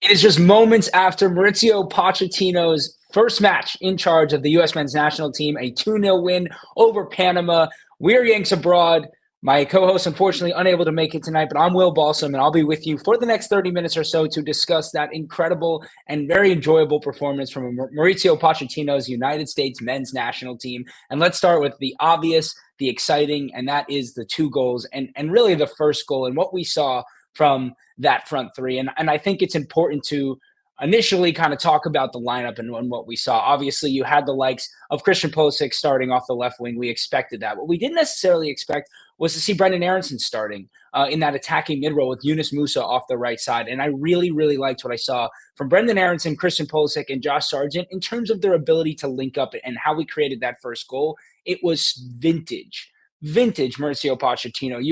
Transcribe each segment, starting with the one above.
It is just moments after Maurizio Pochettino's first match in charge of the U.S. men's national team, a 2-0 win over Panama. We're Yanks abroad. My co-host, unfortunately, unable to make it tonight, but I'm Will Balsam, and I'll be with you for the next 30 minutes or so to discuss that incredible and very enjoyable performance from Maurizio Pochettino's United States men's national team. And let's start with the obvious, the exciting, and that is the 2 goals and really the first goal and what we saw from that front three. And I think it's important to initially kind of talk about the lineup and what we saw. Obviously, you had the likes of Christian Pulisic starting off the left wing. We expected that. What we didn't necessarily expect was to see Brendan Aronson starting in that attacking mid-row with Yunus Musa off the right side. And I really, really liked what I saw from Brendan Aronson, Christian Pulisic, and Josh Sargent in terms of their ability to link up and how we created that first goal. It was vintage Mauricio Pochettino.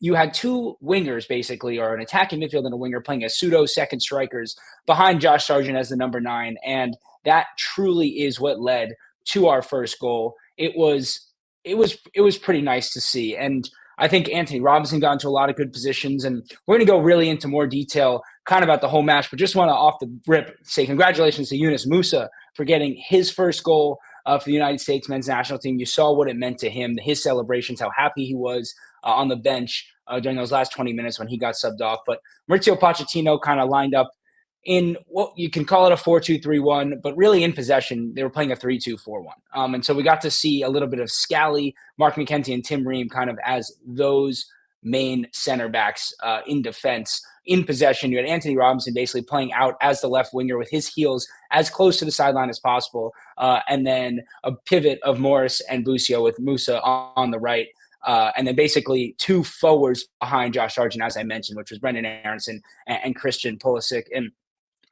You had 2 wingers, basically, or an attacking midfield and a winger playing as pseudo second strikers behind Josh Sargent as the number 9. And that truly is what led to our first goal. It was pretty nice to see. And I think Anthony Robinson got into a lot of good positions, and we're going to go really into more detail kind of about the whole match, but just want to off the rip say congratulations to Yunus Musa for getting his first goal for the United States men's national team. You saw what it meant to him, his celebrations, how happy he was on the bench during those last 20 minutes when he got subbed off. But Maurizio Pochettino kind of lined up in what you can call it a 4-2-3-1, but really in possession, they were playing a 3-2-4-1. And so we got to see a little bit of Scally, Mark McKenty, and Tim Ream kind of as those main center backs in defense. In possession, you had Anthony Robinson basically playing out as the left winger with his heels as close to the sideline as possible. And then a pivot of Morris and Busio with Musa on the right. And then basically 2 forwards behind Josh Sargent, as I mentioned, which was Brendan Aronson and Christian Pulisic. And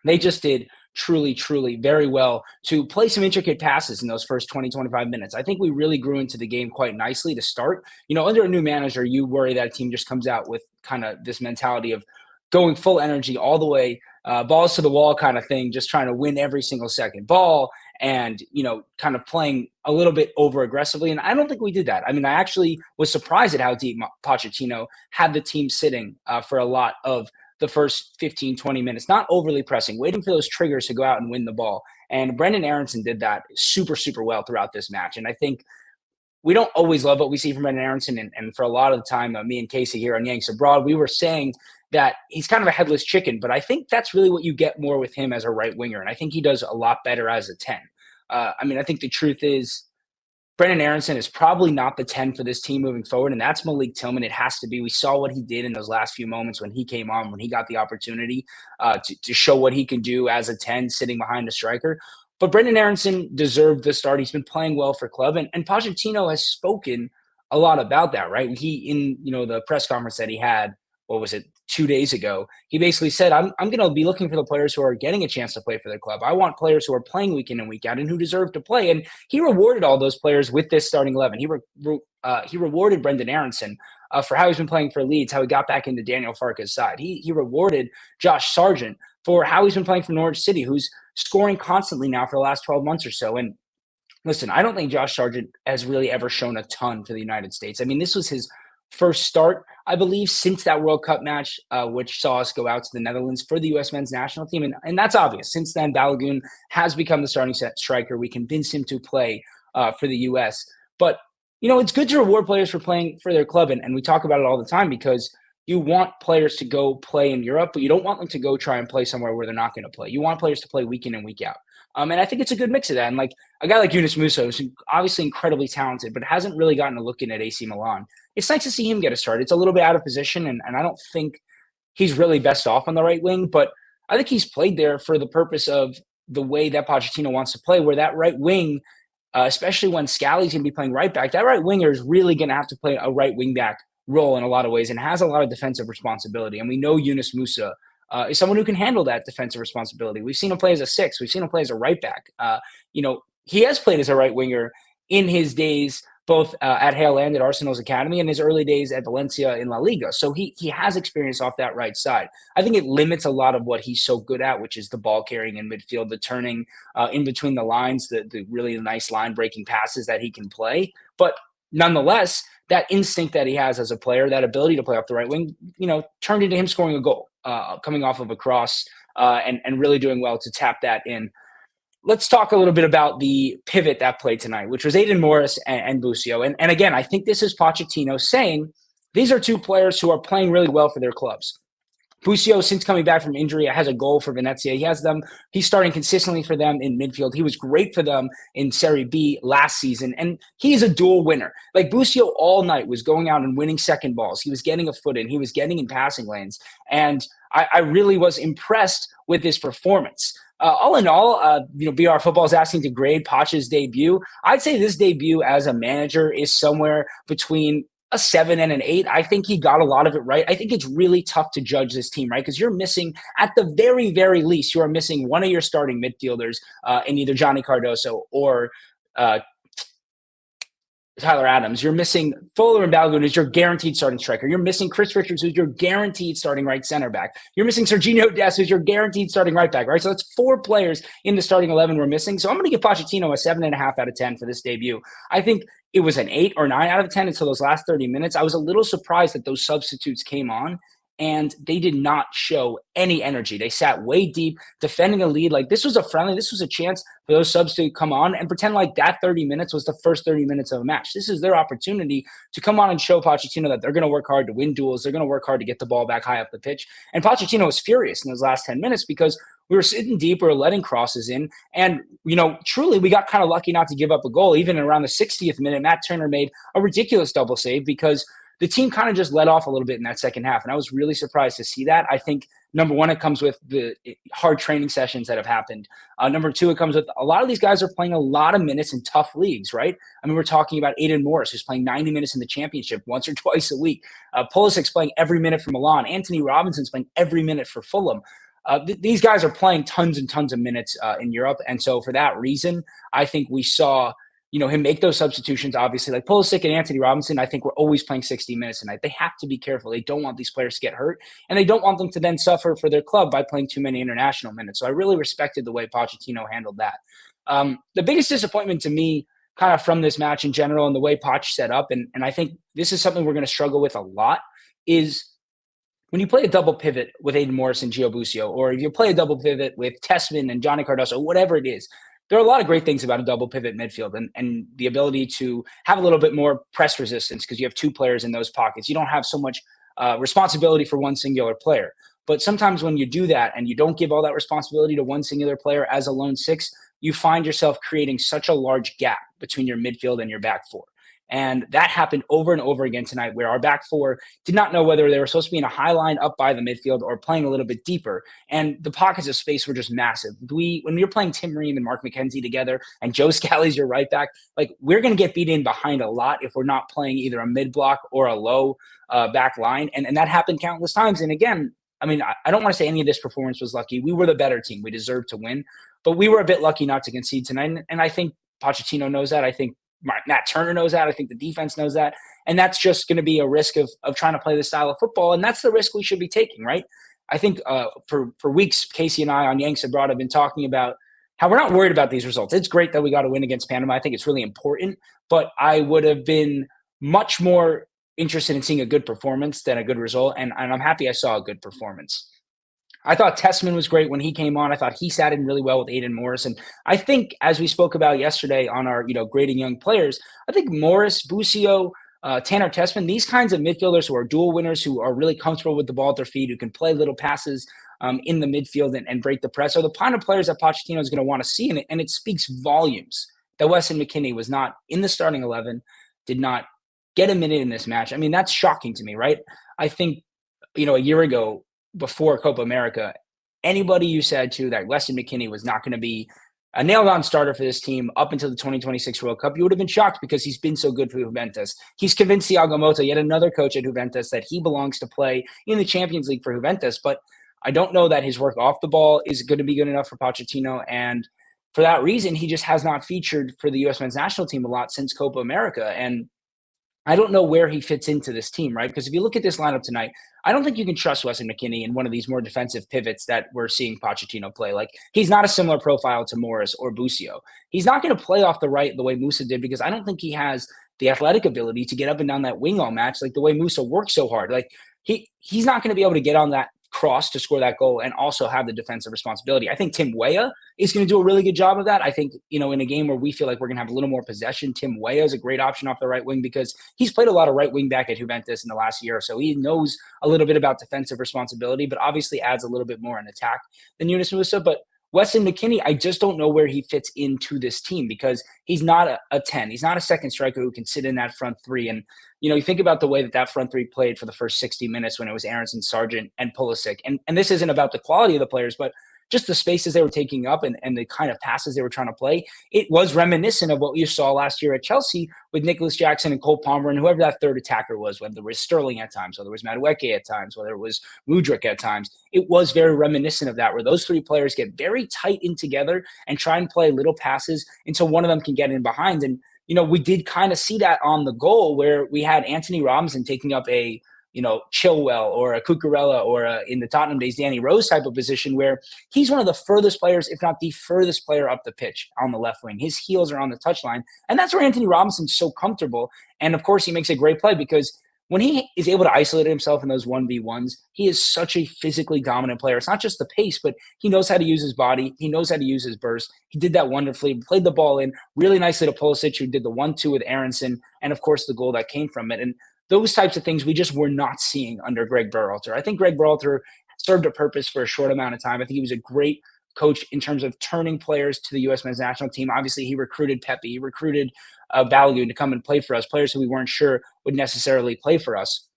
they just did truly, truly very well to play some intricate passes in those first 20, 25 minutes. I think we really grew into the game quite nicely to start. You know, under a new manager, you worry that a team just comes out with kind of this mentality of going full energy all the way, balls to the wall kind of thing, just trying to win every single second ball and, you know, kind of playing a little bit over aggressively. And I don't think we did that. I mean, I actually was surprised at how deep Pochettino had the team sitting for a lot of the first 15, 20 minutes, not overly pressing, waiting for those triggers to go out and win the ball. And Brendan Aronson did that super, super well throughout this match. And I think we don't always love what we see from Brendan Aronson. And for a lot of the time, me and Casey here on Yanks Abroad, we were saying that he's kind of a headless chicken, but I think that's really what you get more with him as a right winger. And I think he does a lot better as a 10. I mean, I think the truth is Brendan Aronson is probably not the 10 for this team moving forward, and that's Malik Tillman. It has to be. We saw what he did in those last few moments when he came on, when he got the opportunity to show what he can do as a 10 sitting behind a striker. But Brendan Aronson deserved the start. He's been playing well for club, and Pochettino has spoken a lot about that, right? He, in the press conference that he had, what was it, 2 days ago, he basically said, I'm going to be looking for the players who are getting a chance to play for their club. I want players who are playing week in and week out and who deserve to play. And he rewarded all those players with this starting 11. He rewarded Brendan Aronson for how he's been playing for Leeds, how he got back into Daniel Farke's side. He rewarded Josh Sargent for how he's been playing for Norwich City, who's scoring constantly now for the last 12 months or so. And listen, I don't think Josh Sargent has really ever shown a ton for the United States. I mean, this was his first start, I believe, since that World Cup match, which saw us go out to the Netherlands for the U.S. men's national team. And that's obvious. Since then, Balogun has become the starting striker. We convinced him to play for the U.S. But, it's good to reward players for playing for their club. And we talk about it all the time because you want players to go play in Europe, but you don't want them to go try and play somewhere where they're not going to play. You want players to play week in and week out. And I think it's a good mix of that. And like a guy like Yunus Musa, who's obviously incredibly talented, but hasn't really gotten a look in at AC Milan. It's nice to see him get a start. It's a little bit out of position, and I don't think he's really best off on the right wing, but I think he's played there for the purpose of the way that Pochettino wants to play, where that right wing, especially when Scally's going to be playing right back, that right winger is really going to have to play a right wing back role in a lot of ways and has a lot of defensive responsibility. And we know Yunus Musa is someone who can handle that defensive responsibility. We've seen him play as a 6. We've seen him play as a right back. He has played as a right winger in his days, both at Hale and at Arsenal's academy, and his early days at Valencia in La Liga. So he has experience off that right side. I think it limits a lot of what he's so good at, which is the ball carrying in midfield, the turning in between the lines, the really nice line breaking passes that he can play. But nonetheless, that instinct that he has as a player, that ability to play off the right wing, turned into him scoring a goal, coming off of a cross and really doing well to tap that in. Let's talk a little bit about the pivot that played tonight, which was Aiden Morris and Busio. And again, I think this is Pochettino saying these are two players who are playing really well for their clubs. Busio, since coming back from injury, has a goal for Venezia. He's starting consistently for them in midfield. He was great for them in Serie B last season, and he's a dual winner. Like Busio all night was going out and winning second balls. He was getting a foot in. He was getting in passing lanes. And I really was impressed with his performance. All in all, BR Football is asking to grade Poch's debut. I'd say this debut as a manager is somewhere between a 7 and an 8. I think he got a lot of it right. I think it's really tough to judge this team, right? Because you're missing, at the very, very least, you are missing one of your starting midfielders in either Johnny Cardoso or Tyler Adams. You're missing Fuller and Balogun, who's your guaranteed starting striker. You're missing Chris Richards, who's your guaranteed starting right center back. You're missing Serginho Dest, who's your guaranteed starting right back, right? So that's 4 players in the starting 11 we're missing. So I'm going to give Pochettino a 7.5 out of 10 for this debut. I think it was an 8 or 9 out of 10 until those last 30 minutes. I was a little surprised that those substitutes came on and they did not show any energy. They sat way deep, defending a lead. Like, this was a friendly. This was a chance for those subs to come on and pretend like that 30 minutes was the first 30 minutes of a match. This is their opportunity to come on and show Pochettino that they're going to work hard to win duels. They're going to work hard to get the ball back high up the pitch. And Pochettino was furious in those last 10 minutes because we were sitting deep, we were letting crosses in. And, truly, we got kind of lucky not to give up a goal. Even around the 60th minute, Matt Turner made a ridiculous double save because the team kind of just let off a little bit in that second half. And I was really surprised to see that. I think, number one, it comes with the hard training sessions that have happened. Number two, it comes with a lot of these guys are playing a lot of minutes in tough leagues, right? I mean, we're talking about Aiden Morris, who's playing 90 minutes in the championship once or twice a week. Pulisic's playing every minute for Milan. Anthony Robinson's playing every minute for Fulham. These guys are playing tons and tons of minutes in Europe. And so for that reason, I think we saw him make those substitutions, obviously. Like Pulisic and Anthony Robinson, I think we're always playing 60 minutes tonight. They have to be careful. They don't want these players to get hurt, and they don't want them to then suffer for their club by playing too many international minutes. So I really respected the way Pochettino handled that. The biggest disappointment to me kind of from this match in general and the way Poch set up, and I think this is something we're going to struggle with a lot, is when you play a double pivot with Aiden Morris and Gio Busio, or if you play a double pivot with Tessman and Johnny Cardoso, whatever it is, there are a lot of great things about a double pivot midfield and the ability to have a little bit more press resistance because you have 2 players in those pockets. You don't have so much responsibility for one singular player. But sometimes when you do that and you don't give all that responsibility to one singular player as a lone 6, you find yourself creating such a large gap between your midfield and your back 4. And that happened over and over again tonight, where our back 4 did not know whether they were supposed to be in a high line up by the midfield or playing a little bit deeper. And the pockets of space were just massive. When you're playing Tim Ream and Mark McKenzie together and Joe Scally's your right back, like, we're going to get beat in behind a lot if we're not playing either a mid block or a low back line. And that happened countless times. And again, I mean, I don't want to say any of this performance was lucky. We were the better team. We deserved to win. But we were a bit lucky not to concede tonight. And I think Pochettino knows that. I think Matt Turner knows that. I think the defense knows that. And that's just going to be a risk of trying to play this style of football. And that's the risk we should be taking, right? I think for weeks, Casey and I on Yanks Abroad have been talking about how we're not worried about these results. It's great that we got a win against Panama. I think it's really important. But I would have been much more interested in seeing a good performance than a good result. And I'm happy I saw a good performance. I thought Tessman was great when he came on. I thought he sat in really well with Aiden Morris. And I think, as we spoke about yesterday on our, grading young players, I think Morris, Busio, Tanner Tessman, these kinds of midfielders who are dual winners, who are really comfortable with the ball at their feet, who can play little passes in the midfield and break the press, are the kind of players that Pochettino is going to want to see in it. And it speaks volumes that Weston McKennie was not in the starting 11, did not get a minute in this match. I mean, that's shocking to me, right? I think, a year ago, before Copa America, anybody you said to that Weston McKennie was not going to be a nailed-on starter for this team up until the 2026 World Cup, you would have been shocked because he's been so good for Juventus. He's convinced Thiago Motta, yet another coach at Juventus, that he belongs to play in the Champions League for Juventus. But I don't know that his work off the ball is going to be good enough for Pochettino. And for that reason, he just has not featured for the U.S. men's national team a lot since Copa America. And I don't know where he fits into this team, right? Because if you look at this lineup tonight, I don't think you can trust Weston McKennie in one of these more defensive pivots that we're seeing Pochettino play. Like, he's not a similar profile to Morris or Busio. He's not going to play off the right the way Musa did, because I don't think he has the athletic ability to get up and down that wing all match like the way Musa works so hard. Like, he's not going to be able to get on that cross to score that goal and also have the defensive responsibility. I think Tim Weah is going to do a really good job of that. I think, in a game where we feel like we're going to have a little more possession, Tim Weah is a great option off the right wing because he's played a lot of right wing back at Juventus in the last year or so. He knows a little bit about defensive responsibility, but obviously adds a little bit more in attack than Yunus Musa. But Weston McKennie, I just don't know where he fits into this team because he's not a 10. He's not a second striker who can sit in that front three. And, you think about the way that front three played for the first 60 minutes when it was Aronson, Sargent, and Pulisic. And this isn't about the quality of the players, but just the spaces they were taking up and the kind of passes they were trying to play. It was reminiscent of what you saw last year at Chelsea with Nicholas Jackson and Cole Palmer and whoever that third attacker was, whether it was Sterling at times, whether it was Madueke at times, whether it was Mudryk at times. It was very reminiscent of that, where those three players get very tight in together and try and play little passes until one of them can get in behind. And, we did kind of see that on the goal where we had Anthony Robinson taking up a Chilwell or a Cucurella or in the Tottenham days, Danny Rose type of position where he's one of the furthest players, if not the furthest player up the pitch on the left wing. His heels are on the touchline. And that's where Anthony Robinson's so comfortable. And of course, he makes a great play because when he is able to isolate himself in those 1v1s, he is such a physically dominant player. It's not just the pace, but he knows how to use his body. He knows how to use his burst. He did that wonderfully, played the ball in really nicely to Pulisic, who did the 1-2 with Aronson, and of course the goal that came from it. And those types of things we just were not seeing under Greg Berhalter. I think Greg Berhalter served a purpose for a short amount of time. I think he was a great coach in terms of turning players to the U.S. men's national team. Obviously, he recruited Pepe. He recruited Balogun to come and play for us, players who we weren't sure would necessarily play for us.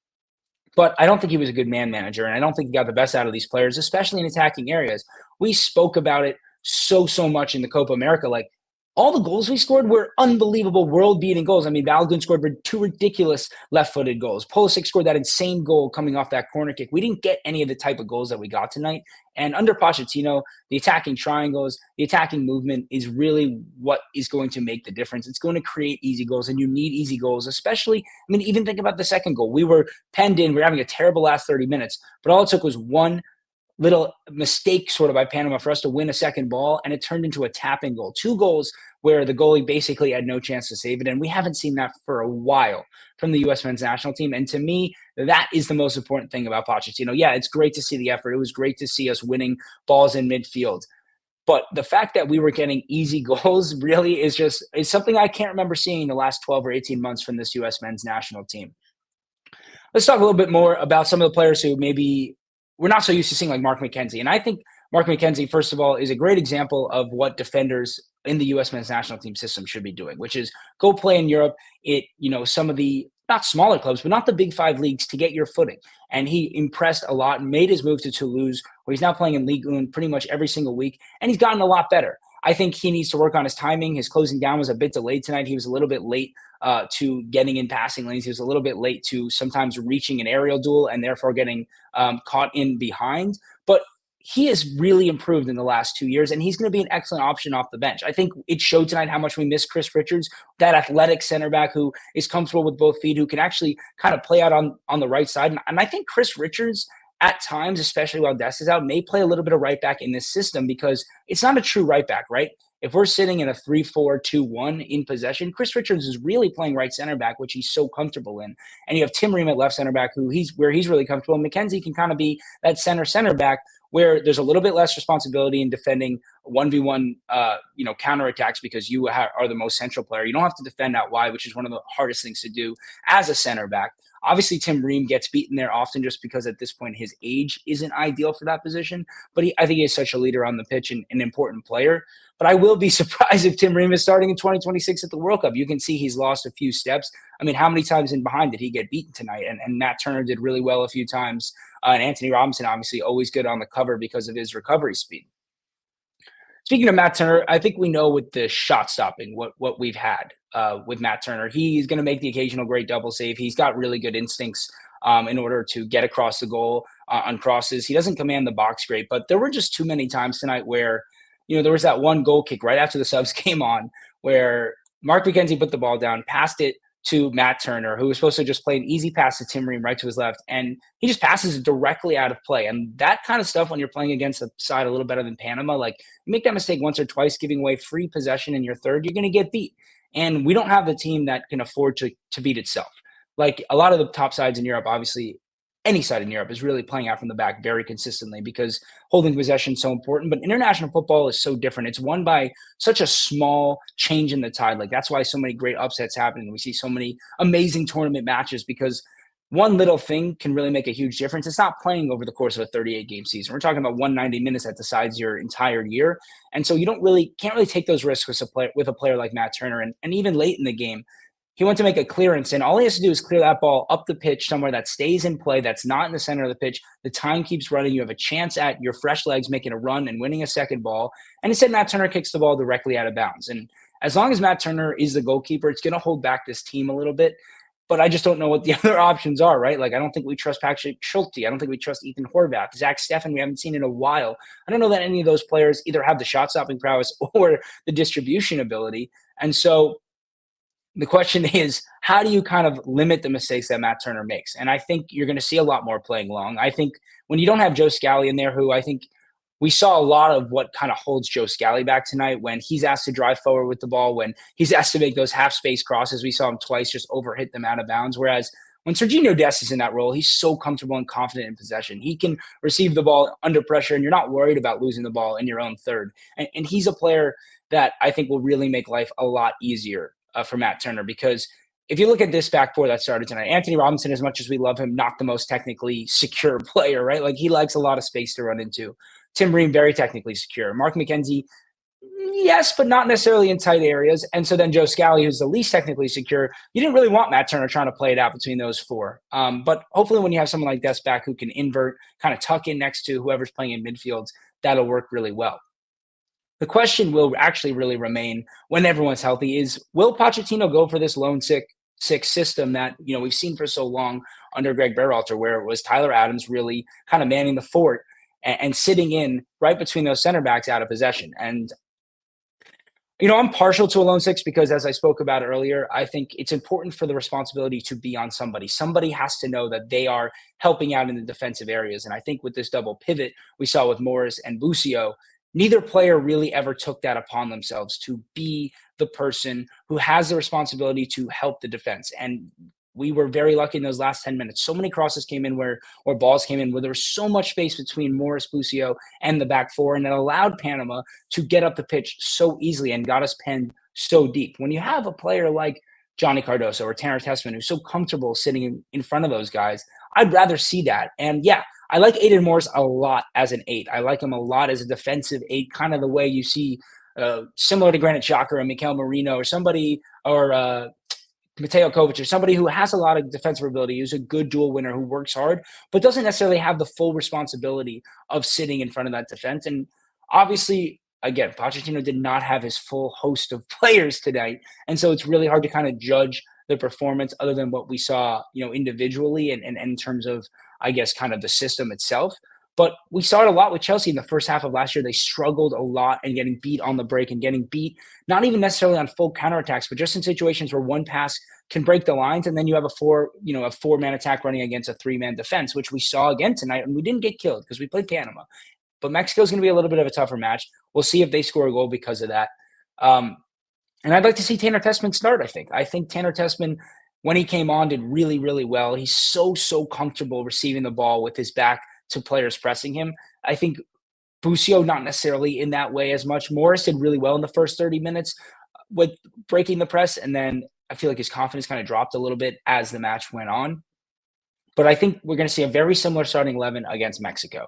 But I don't think he was a good man manager, and I don't think he got the best out of these players, especially in attacking areas. We spoke about it so much in the Copa America. Like, all the goals we scored were unbelievable, world-beating goals. I mean, Balogun scored 2 ridiculous left-footed goals. Pulisic scored that insane goal coming off that corner kick. We didn't get any of the type of goals that we got tonight. And under Pochettino, the attacking triangles, the attacking movement is really what is going to make the difference. It's going to create easy goals, and you need easy goals, especially, even think about the second goal. We were penned in. We were having a terrible last 30 minutes, but all it took was one little mistake sort of by Panama for us to win a second ball, and it turned into a tapping goal. 2 goals where the goalie basically had no chance to save it, and we haven't seen that for a while from the U.S. men's national team. And to me, that is the most important thing about Pochettino. Yeah, it's great to see the effort. It was great to see us winning balls in midfield. But the fact that we were getting easy goals really is something I can't remember seeing in the last 12 or 18 months from this U.S. men's national team. Let's talk a little bit more about some of the players who maybe we're not so used to seeing, like Mark McKenzie. And I think Mark McKenzie, first of all, is a great example of what defenders in the U.S. men's national team system should be doing, which is go play in Europe, some of the not smaller clubs, but not the big 5 leagues, to get your footing. And he impressed a lot and made his move to Toulouse, where he's now playing in Ligue 1 pretty much every single week, and he's gotten a lot better. I think he needs to work on his timing. His closing down was a bit delayed tonight. He was a little bit late to getting in passing lanes. He was a little bit late to sometimes reaching an aerial duel and therefore getting caught in behind. But he has really improved in the last 2 years, and he's going to be an excellent option off the bench. I think it showed tonight how much we miss Chris Richards, that athletic center back who is comfortable with both feet, who can actually kind of play out on the right side. And I think Chris Richards, at times, especially while Dest is out, may play a little bit of right back in this system because it's not a true right back, right? If we're sitting in a 3-4-2-1 in possession, Chris Richards is really playing right center back, which he's so comfortable in. And you have Tim Ream at left center back, where he's really comfortable. And McKenzie can kind of be that center back where there's a little bit less responsibility in defending 1v1, counterattacks because you are the most central player. You don't have to defend out wide, which is one of the hardest things to do as a center back. Obviously, Tim Ream gets beaten there often just because at this point his age isn't ideal for that position. But I think he is such a leader on the pitch and an important player. But I will be surprised if Tim Ream is starting in 2026 at the World Cup. You can see he's lost a few steps. I mean, how many times in behind did he get beaten tonight? And Matt Turner did really well a few times. And Anthony Robinson, obviously, always good on the cover because of his recovery speed. Speaking of Matt Turner, I think we know with the shot stopping what we've had with Matt Turner. He's going to make the occasional great double save. He's got really good instincts in order to get across the goal on crosses. He doesn't command the box great, but there were just too many times tonight where, there was that one goal kick right after the subs came on where Mark McKenzie put the ball down, passed it to Matt Turner, who was supposed to just play an easy pass to Tim Ream right to his left, and he just passes it directly out of play. And that kind of stuff, when you're playing against a side a little better than Panama, like, you make that mistake once or twice, giving away free possession in your third, you're going to get beat. And we don't have the team that can afford to beat itself. Like, a lot of the top sides in Europe, obviously, any side in Europe is really playing out from the back very consistently because holding possession is so important. But international football is so different. It's won by such a small change in the tide. Like that's why so many great upsets happen. And we see so many amazing tournament matches because one little thing can really make a huge difference. It's not playing over the course of a 38 game season. We're talking about 190 minutes that decides your entire year. And so you can't really take those risks with a player like Matt Turner. And even late in the game, he went to make a clearance, and all he has to do is clear that ball up the pitch somewhere that stays in play, that's not in the center of the pitch. The time keeps running. You have a chance at your fresh legs making a run and winning a second ball. And instead, Matt Turner kicks the ball directly out of bounds. And as long as Matt Turner is the goalkeeper, it's going to hold back this team a little bit. But I just don't know what the other options are, right? Like, I don't think we trust Patrick Schulte. I don't think we trust Ethan Horvath. Zach Steffen, we haven't seen in a while. I don't know that any of those players either have the shot-stopping prowess or the distribution ability. And so the question is, how do you kind of limit the mistakes that Matt Turner makes? And I think you're going to see a lot more playing long. I think when you don't have Joe Scally in there, who I think we saw a lot of what kind of holds Joe Scally back tonight when he's asked to drive forward with the ball, when he's asked to make those half-space crosses. We saw him twice just overhit them out of bounds. Whereas when Sergiño Dest is in that role, he's so comfortable and confident in possession. He can receive the ball under pressure, and you're not worried about losing the ball in your own third. And he's a player that I think will really make life a lot easier for Matt Turner, because if you look at this back four that started tonight, Anthony Robinson, as much as we love him, not the most technically secure player, right? Like, he likes a lot of space to run into. Tim Ream, very technically secure. Mark McKenzie, yes, but not necessarily in tight areas. And so then Joe Scally, who's the least technically secure, you didn't really want Matt Turner trying to play it out between those four. But hopefully when you have someone like Dest back who can invert, kind of tuck in next to whoever's playing in midfield, that'll work really well. The question will actually really remain when everyone's healthy is, will Pochettino go for this lone six system that, we've seen for so long under Greg Berhalter, where it was Tyler Adams really kind of manning the fort and sitting in right between those center backs out of possession. And, I'm partial to a lone six because, as I spoke about earlier, I think it's important for the responsibility to be on somebody. Somebody has to know that they are helping out in the defensive areas. And I think with this double pivot we saw with Morris and Busio, neither player really ever took that upon themselves to be the person who has the responsibility to help the defense. And we were very lucky in those last 10 minutes. So many crosses came in or balls came in where there was so much space between Morris, Busio, and the back four, and it allowed Panama to get up the pitch so easily and got us penned so deep. When you have a player like Johnny Cardoso or Tanner Tessman who's so comfortable sitting in front of those guys, I'd rather see that. And yeah, I like Aiden Morris a lot as an 8. I like him a lot as a defensive 8, kind of the way you see similar to Granit Xhaka or Mikel Merino or somebody, or Mateo Kovac, or somebody who has a lot of defensive ability, who's a good duel winner, who works hard, but doesn't necessarily have the full responsibility of sitting in front of that defense. And obviously, again, Pochettino did not have his full host of players tonight. And so it's really hard to kind of judge the performance other than what we saw, individually and in terms of, I guess, kind of the system itself. But we saw it a lot with Chelsea in the first half of last year. They struggled a lot and getting beat on the break and getting beat, not even necessarily on full counterattacks, but just in situations where one pass can break the lines, and then you have a four-man attack running against a 3-man defense, which we saw again tonight, and we didn't get killed because we played Panama. But Mexico's going to be a little bit of a tougher match. We'll see if they score a goal because of that. And I'd like to see Tanner Tessman start, I think. I think Tanner Tessman, when he came on, did really, really well. He's so comfortable receiving the ball with his back to players pressing him. I think Busio, not necessarily in that way as much. Morris did really well in the first 30 minutes with breaking the press, and then I feel like his confidence kind of dropped a little bit as the match went on. But I think we're going to see a very similar starting 11 against Mexico.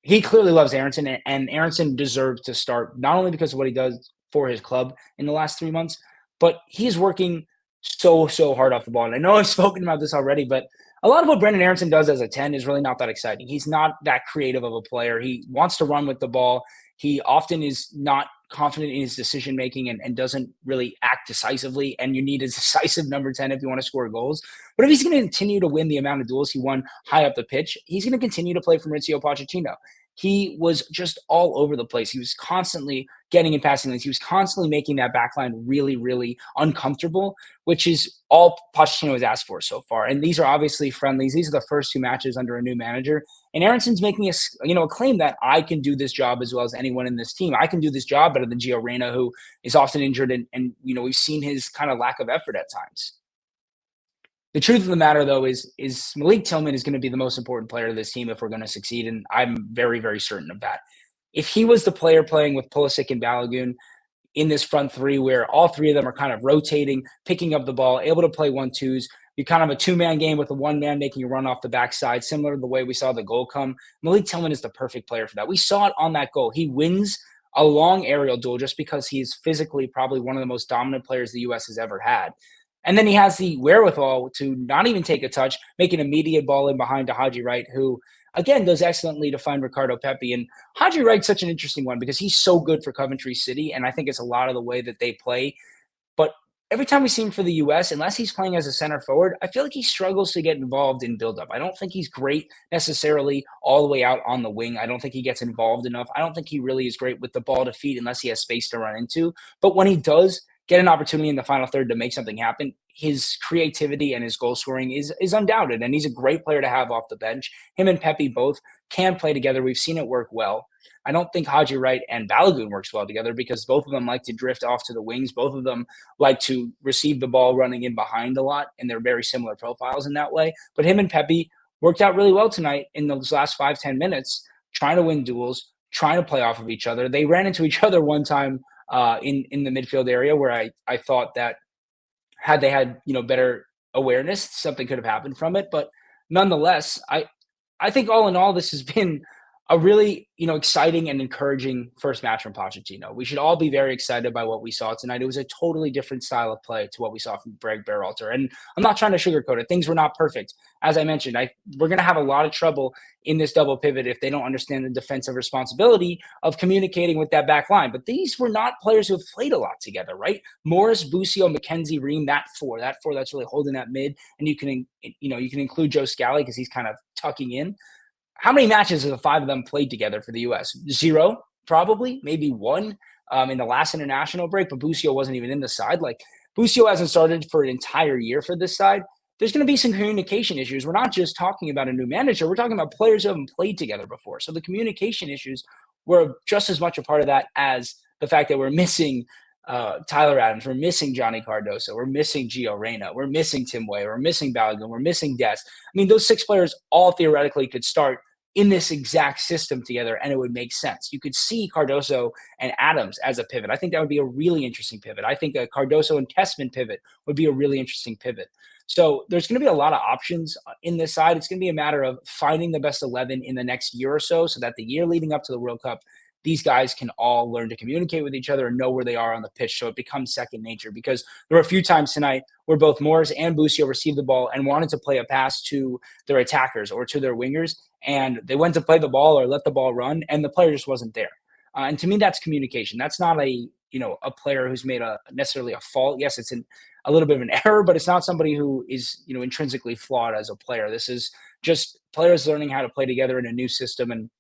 He clearly loves Aronson, and Aronson deserves to start, not only because of what he does for his club in the last 3 months, but he's working so hard off the ball. And I know I've spoken about this already, but a lot of what Brendan Aronson does as a 10 is really not that exciting. He's not that creative of a player. He wants to run with the ball. He often is not confident in his decision-making and doesn't really act decisively, and you need a decisive number 10 if you want to score goals. But if he's going to continue to win the amount of duels he won high up the pitch, he's going to continue to play for Mauricio Pochettino. He was just all over the place. He was constantly getting in passing lanes. He was constantly making that backline really, really uncomfortable, which is all Pochettino has asked for so far. And these are obviously friendlies. These are the first 2 matches under a new manager. And Aronson's making a claim that I can do this job as well as anyone in this team. I can do this job better than Gio Reyna, who is often injured. And we've seen his kind of lack of effort at times. The truth of the matter, though, is Malik Tillman is going to be the most important player of this team if we're going to succeed, and I'm very, very certain of that. If he was the player playing with Pulisic and Balogun in this front three where all three of them are kind of rotating, picking up the ball, able to play 1-2s. You kind of a two-man game with a one-man making a run off the backside, similar to the way we saw the goal come. Malik Tillman is the perfect player for that. We saw it on that goal. He wins a long aerial duel just because he's physically probably one of the most dominant players the U.S. has ever had. And then he has the wherewithal to not even take a touch, make an immediate ball in behind to Haji Wright, who again does excellently to find Ricardo Pepi. And Haji Wright's such an interesting one because he's so good for Coventry City, and I think it's a lot of the way that they play. But every time we see him for the U.S., unless he's playing as a center forward, I feel like he struggles to get involved in buildup. I don't think he's great necessarily all the way out on the wing. I don't think he gets involved enough. I don't think he really is great with the ball to feet unless he has space to run into. But when he does get an opportunity in the final third to make something happen, his creativity and his goal scoring is undoubted, and he's a great player to have off the bench. Him and Pepe both can play together. We've seen it work well. I don't think Haji Wright and Balogun works well together because both of them like to drift off to the wings. Both of them like to receive the ball running in behind a lot, and they're very similar profiles in that way. But him and Pepe worked out really well tonight in those last 5-10 minutes, trying to win duels, trying to play off of each other. They ran into each other one time in the midfield area where I thought that had they had better awareness, something could have happened from it. But nonetheless, I think all in all, this has been a really exciting and encouraging first match from Pochettino. We should all be very excited by what we saw tonight. It was a totally different style of play to what we saw from Greg Berhalter. And I'm not trying to sugarcoat it. Things were not perfect. As I mentioned, we're going to have a lot of trouble in this double pivot if they don't understand the defensive responsibility of communicating with that back line. But these were not players who have played a lot together, right? Morris, Busio, McKenzie, Ream, that four that's really holding that mid. And you can include Joe Scally because he's kind of tucking in. How many matches have the five of them played together for the U.S.? 0, probably, maybe 1 in the last international break, but Busio wasn't even in the side. Like, Busio hasn't started for an entire year for this side. There's going to be some communication issues. We're not just talking about a new manager. We're talking about players who haven't played together before. So the communication issues were just as much a part of that as the fact that we're missing Tyler Adams, we're missing Johnny Cardoso, we're missing Gio Reyna, we're missing Tim Way, we're missing Balogun, we're missing Des. I mean, those 6 players all theoretically could start in this exact system together, and it would make sense. You could see Cardoso and Adams as a pivot. I think that would be a really interesting pivot. I think a Cardoso and Tessman pivot would be a really interesting pivot. So there's going to be a lot of options in this side. It's going to be a matter of finding the best 11 in the next year or so that the year leading up to the World Cup, these guys can all learn to communicate with each other and know where they are on the pitch, so it becomes second nature. Because there were a few times tonight where both Morris and Busio received the ball and wanted to play a pass to their attackers or to their wingers, and they went to play the ball or let the ball run, and the player just wasn't there. And to me, that's communication. That's not a player who's made necessarily a fault. Yes, it's a little bit of an error, but it's not somebody who is intrinsically flawed as a player. This is just players learning how to play together in a new system, and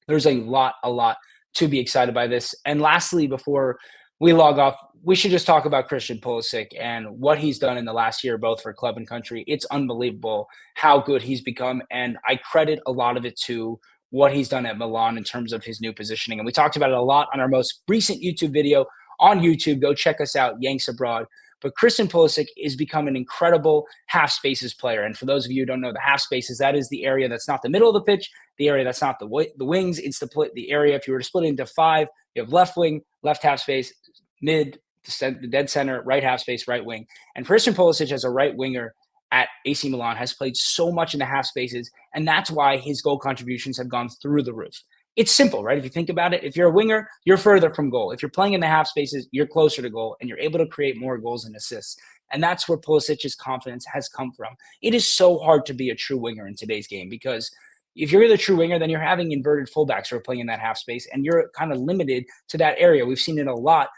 there's a lot to be excited by this. And lastly, before we log off, we should just talk about Christian Pulisic and what he's done in the last year, both for club and country. It's unbelievable how good he's become, and I credit a lot of it to what he's done at Milan in terms of his new positioning. And we talked about it a lot on our most recent YouTube video on YouTube. Go check us out, Yanks Abroad. But Christian Pulisic is become an incredible half spaces player. And for those of you who don't know the half spaces, that is the area that's not the middle of the pitch, the area that's not the wings. It's the area, if you were to split it into 5, you have left wing, left half space, mid, the dead center, right half space, right wing. And Christian Pulisic as a right winger at AC Milan has played so much in the half spaces, and that's why his goal contributions have gone through the roof. It's simple, right? If you think about it, if you're a winger, you're further from goal. If you're playing in the half spaces, you're closer to goal, and you're able to create more goals and assists. And that's where Pulisic's confidence has come from. It is so hard to be a true winger in today's game because if you're the true winger, then you're having inverted fullbacks who are playing in that half space, and you're kind of limited to that area. We've seen it a lot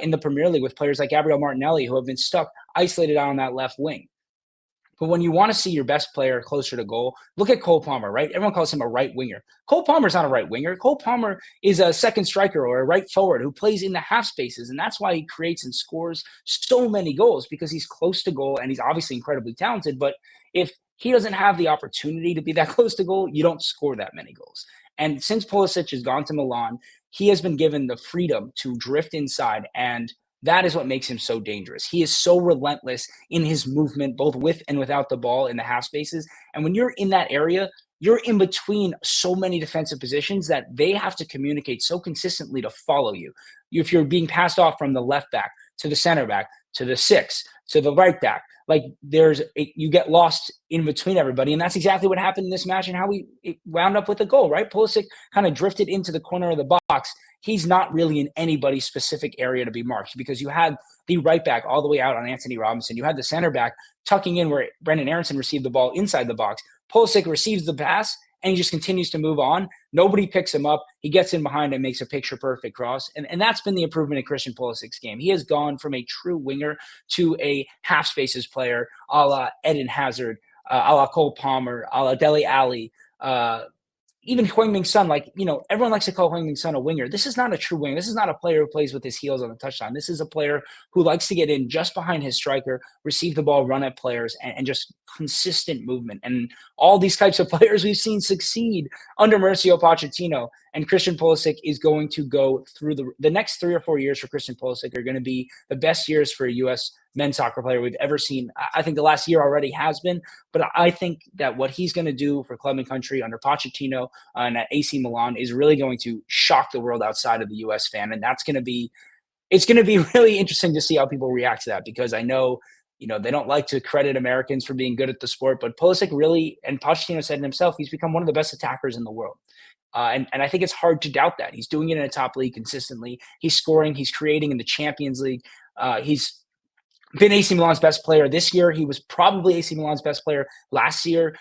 in the Premier League with players like Gabriel Martinelli who have been stuck, isolated out on that left wing. But when you want to see your best player closer to goal, look at Cole Palmer, right? Everyone calls him a right winger. Cole Palmer's not a right winger. Cole Palmer is a second striker or a right forward who plays in the half spaces, and that's why he creates and scores so many goals, because he's close to goal, and he's obviously incredibly talented. But if he doesn't have the opportunity to be that close to goal, you don't score that many goals. And since Pulisic has gone to Milan, he has been given the freedom to drift inside and That is what makes him so dangerous. He is so relentless in his movement, both with and without the ball in the half spaces. And when you're in that area, you're in between so many defensive positions that they have to communicate so consistently to follow you. If you're being passed off from the left back to the center back to the six to the right back, like you get lost in between everybody. And that's exactly what happened in this match and how it wound up with a goal, right? Pulisic kind of drifted into the corner of the box. He's not really in anybody's specific area to be marked because you had the right back all the way out on Anthony Robinson. You had the center back tucking in where Brendan Aronson received the ball inside the box. Pulisic receives the pass and he just continues to move on. Nobody picks him up. He gets in behind and makes a picture-perfect cross. And that's been the improvement in Christian Pulisic's game. He has gone from a true winger to a half-spaces player a la Eden Hazard, a la Cole Palmer, a la Dele Alli, even Heung-min Son. Everyone likes to call Heung-min Son a winger. This is not a true winger. This is not a player who plays with his heels on the touchline. This is a player who likes to get in just behind his striker, receive the ball, run at players, and just consistent movement. And all these types of players we've seen succeed under Mauricio Pochettino. And Christian Pulisic is going to go through the next 3 or 4 years for Christian Pulisic are going to be the best years for a U.S. men's soccer player we've ever seen. I think the last year already has been, but I think that what he's going to do for club and country under Pochettino and at AC Milan is really going to shock the world outside of the U.S. fan. And it's going to be really interesting to see how people react to that, because I know, they don't like to credit Americans for being good at the sport, but Pulisic really, and Pochettino said it himself, he's become one of the best attackers in the world. And I think it's hard to doubt that. He's doing it in a top league consistently. He's scoring. He's creating in the Champions League. He's been AC Milan's best player this year. He was probably AC Milan's best player last year.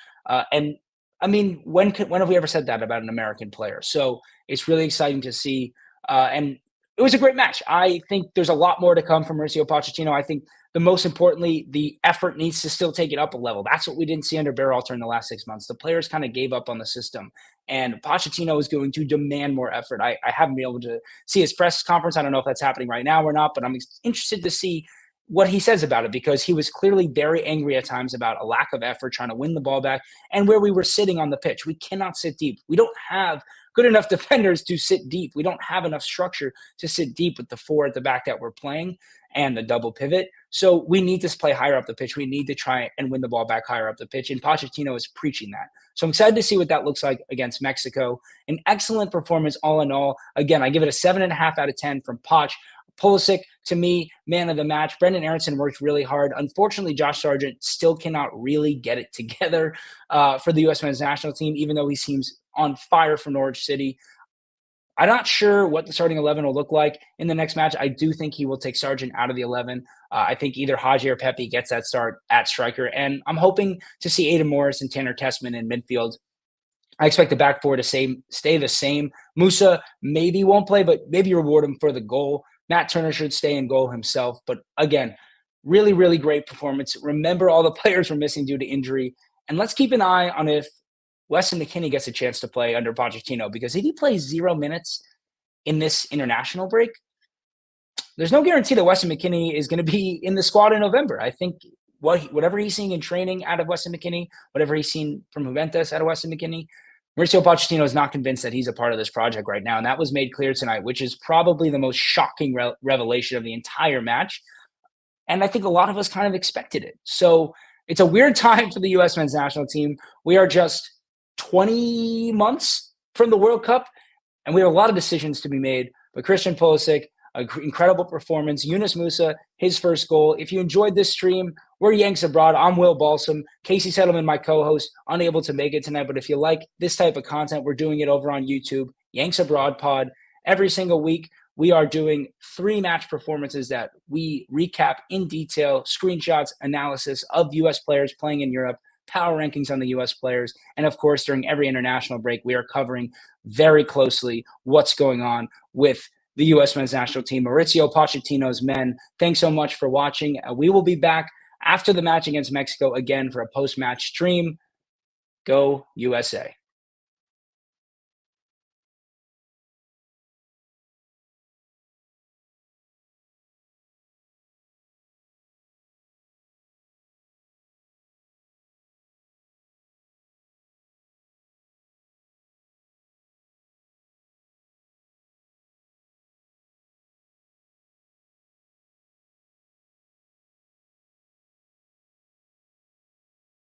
And I mean, when have we ever said that about an American player? So it's really exciting to see. And it was a great match. I think there's a lot more to come from Mauricio Pochettino. I think the most importantly, the effort needs to still take it up a level. That's what we didn't see under Berhalter in the last 6 months. The players kind of gave up on the system, and Pochettino is going to demand more effort. I haven't been able to see his press conference. I don't know if that's happening right now or not, but I'm interested to see what he says about it, because he was clearly very angry at times about a lack of effort trying to win the ball back and where we were sitting on the pitch. We cannot sit deep. We don't have good enough defenders to sit deep. We don't have enough structure to sit deep with the 4 at the back that we're playing and the double pivot. So we need to play higher up the pitch. We need to try and win the ball back higher up the pitch. And Pochettino is preaching that. So I'm excited to see what that looks like against Mexico. An excellent performance all in all. Again, I give it a 7.5 out of 10 from Poch. Pulisic, to me, man of the match. Brendan Aronson worked really hard. Unfortunately, Josh Sargent still cannot really get it together for the U.S. men's national team, even though he seems on fire for Norwich City. I'm not sure what the starting 11 will look like in the next match. I do think he will take Sargent out of the 11. I think either Haji or Pepe gets that start at striker. And I'm hoping to see Aidan Morris and Tanner Tessman in midfield. I expect the back four to stay the same. Musa maybe won't play, but maybe reward him for the goal. Matt Turner should stay in goal himself. But again, really, really great performance. Remember, all the players were missing due to injury. And let's keep an eye on if Weston McKennie gets a chance to play under Pochettino, because if he plays 0 minutes in this international break, there's no guarantee that Weston McKennie is going to be in the squad in November. I think whatever he's seeing in training out of Weston McKennie, whatever he's seen from Juventus out of Weston McKennie, Mauricio Pochettino is not convinced that he's a part of this project right now. And that was made clear tonight, which is probably the most shocking revelation of the entire match. And I think a lot of us kind of expected it. So it's a weird time for the U.S. men's national team. We are just 20 months from the World Cup, and we have a lot of decisions to be made. But Christian Pulisic, an incredible performance. Yunus Musa, his first goal. If you enjoyed this stream, we're Yanks Abroad. I'm Will Balsam. Casey Settleman, my co-host, unable to make it tonight. But if you like this type of content, we're doing it over on YouTube, Yanks Abroad Pod. Every single week, we are doing 3 match performances that we recap in detail, screenshots, analysis of U.S. players playing in Europe, power rankings on the U.S. players. And of course, during every international break, we are covering very closely what's going on with the U.S. men's national team, Mauricio Pochettino's men. Thanks so much for watching. We will be back after the match against Mexico again for a post-match stream. Go USA.